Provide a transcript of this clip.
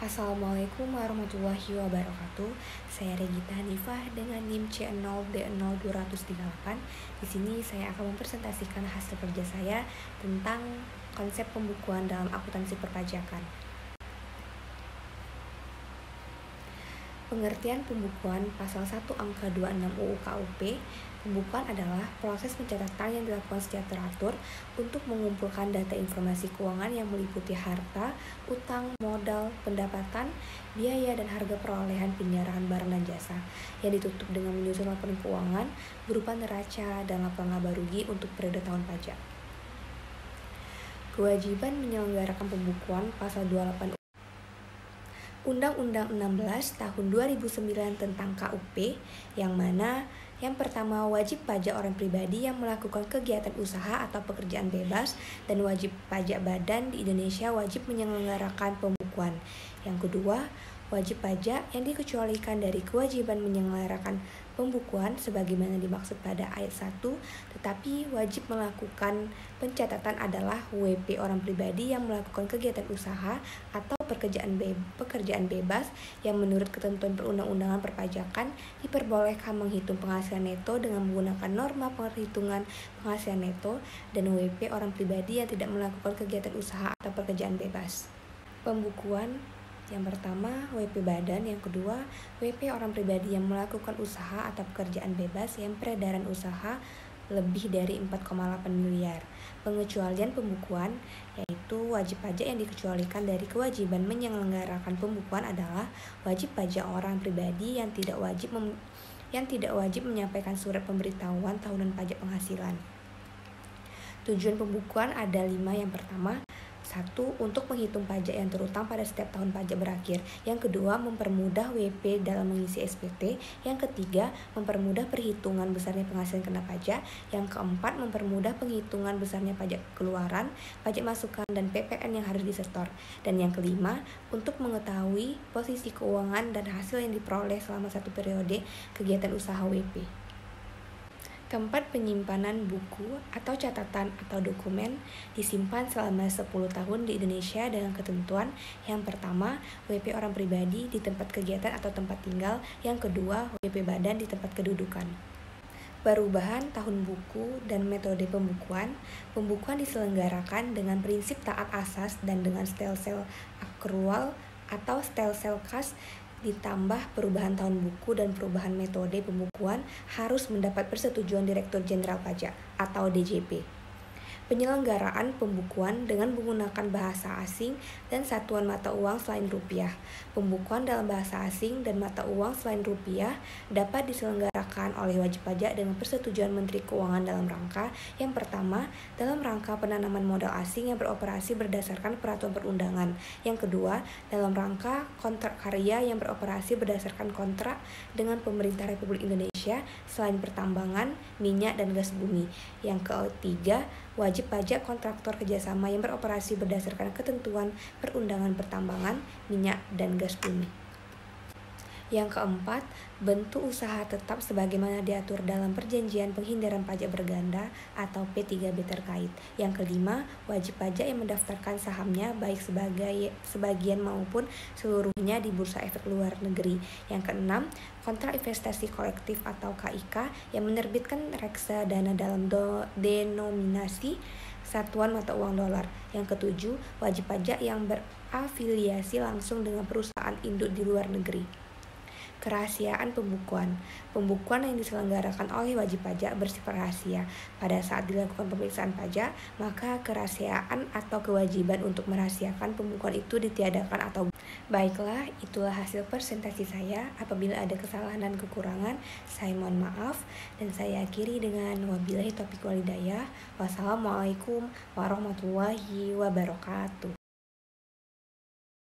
Assalamualaikum warahmatullahi wabarakatuh. Saya Regita Hanifah dengan NIM C0D0238. Di sini saya akan mempresentasikan hasil kerja saya tentang konsep pembukuan dalam akuntansi perpajakan. Pengertian pembukuan pasal 1 angka 26 UU KUP. Pembukuan adalah proses pencatatan yang dilakukan secara teratur untuk mengumpulkan data informasi keuangan yang meliputi harta, utang, modal, pendapatan, biaya, dan harga perolehan penyerahan barang dan jasa yang ditutup dengan menyusun laporan keuangan berupa neraca dan laporan laba rugi untuk periode tahun pajak. Kewajiban menyelenggarakan pembukuan pasal 28 Undang-Undang 16 tahun 2009 tentang KUP, yang mana yang pertama wajib pajak orang pribadi yang melakukan kegiatan usaha atau pekerjaan bebas dan wajib pajak badan di Indonesia wajib menyelenggarakan pembukuan. Yang kedua, wajib pajak yang dikecualikan dari kewajiban menyelenggarakan pembukuan sebagaimana dimaksud pada ayat 1, tetapi wajib melakukan pencatatan adalah WP orang pribadi yang melakukan kegiatan usaha atau pekerjaan bebas yang menurut ketentuan perundang-undangan perpajakan diperbolehkan menghitung penghasilan neto dengan menggunakan norma perhitungan penghasilan neto, dan WP orang pribadi yang tidak melakukan kegiatan usaha atau pekerjaan bebas. Pembukuan yang pertama WP badan, yang kedua WP orang pribadi yang melakukan usaha atau pekerjaan bebas yang peredaran usaha lebih dari 4,8 miliar. Pengecualian pembukuan yaitu wajib pajak yang dikecualikan dari kewajiban menyelenggarakan pembukuan adalah wajib pajak orang pribadi yang tidak wajib menyampaikan surat pemberitahuan tahunan pajak penghasilan. Tujuan pembukuan ada 5. Yang pertama, 1. Untuk menghitung pajak yang terutang pada setiap tahun pajak berakhir. Yang kedua, mempermudah WP dalam mengisi SPT. Yang ketiga, mempermudah perhitungan besarnya penghasilan kena pajak. Yang keempat, mempermudah penghitungan besarnya pajak keluaran, pajak masukan, dan PPN yang harus disetor. Dan yang kelima, untuk mengetahui posisi keuangan dan hasil yang diperoleh selama satu periode kegiatan usaha WP. Tempat penyimpanan buku atau catatan atau dokumen disimpan selama 10 tahun di Indonesia dengan ketentuan: yang pertama, WP orang pribadi di tempat kegiatan atau tempat tinggal. Yang kedua, WP badan di tempat kedudukan. Perubahan tahun buku dan metode pembukuan. Pembukuan diselenggarakan dengan prinsip taat asas dan dengan stelsel akrual atau stelsel kas, ditambah perubahan tahun buku dan perubahan metode pembukuan harus mendapat persetujuan Direktur Jenderal Pajak atau DJP. Penyelenggaraan pembukuan dengan menggunakan bahasa asing dan satuan mata uang selain rupiah. Pembukuan dalam bahasa asing dan mata uang selain rupiah dapat diselenggarakan oleh wajib pajak dengan persetujuan Menteri Keuangan dalam rangka: yang pertama, dalam rangka penanaman modal asing yang beroperasi berdasarkan peraturan perundangan. Yang kedua, dalam rangka kontrak karya yang beroperasi berdasarkan kontrak dengan pemerintah Republik Indonesia selain pertambangan, minyak, dan gas bumi. Yang ketiga, wajib pajak kontraktor kerjasama yang beroperasi berdasarkan ketentuan perundangan pertambangan, minyak, dan gas bumi. Yang keempat, bentuk usaha tetap sebagaimana diatur dalam Perjanjian Penghindaran Pajak Berganda atau P3B terkait. Yang kelima, wajib pajak yang mendaftarkan sahamnya baik sebagian maupun seluruhnya di Bursa Efek Luar Negeri. Yang keenam, kontrak investasi kolektif atau KIK yang menerbitkan reksadana dalam denominasi satuan mata uang dolar. Yang ketujuh, wajib pajak yang berafiliasi langsung dengan perusahaan induk di luar negeri. Kerahasiaan pembukuan. Pembukuan yang diselenggarakan oleh wajib pajak bersifat rahasia. Pada saat dilakukan pemeriksaan pajak, maka kerahasiaan atau kewajiban untuk merahasiakan pembukuan itu ditiadakan atau. Baiklah, itulah hasil presentasi saya. Apabila ada kesalahan dan kekurangan, saya mohon maaf, dan saya akhiri dengan wabillahi taufiq wal hidayah. Wassalamualaikum warahmatullahi wabarakatuh.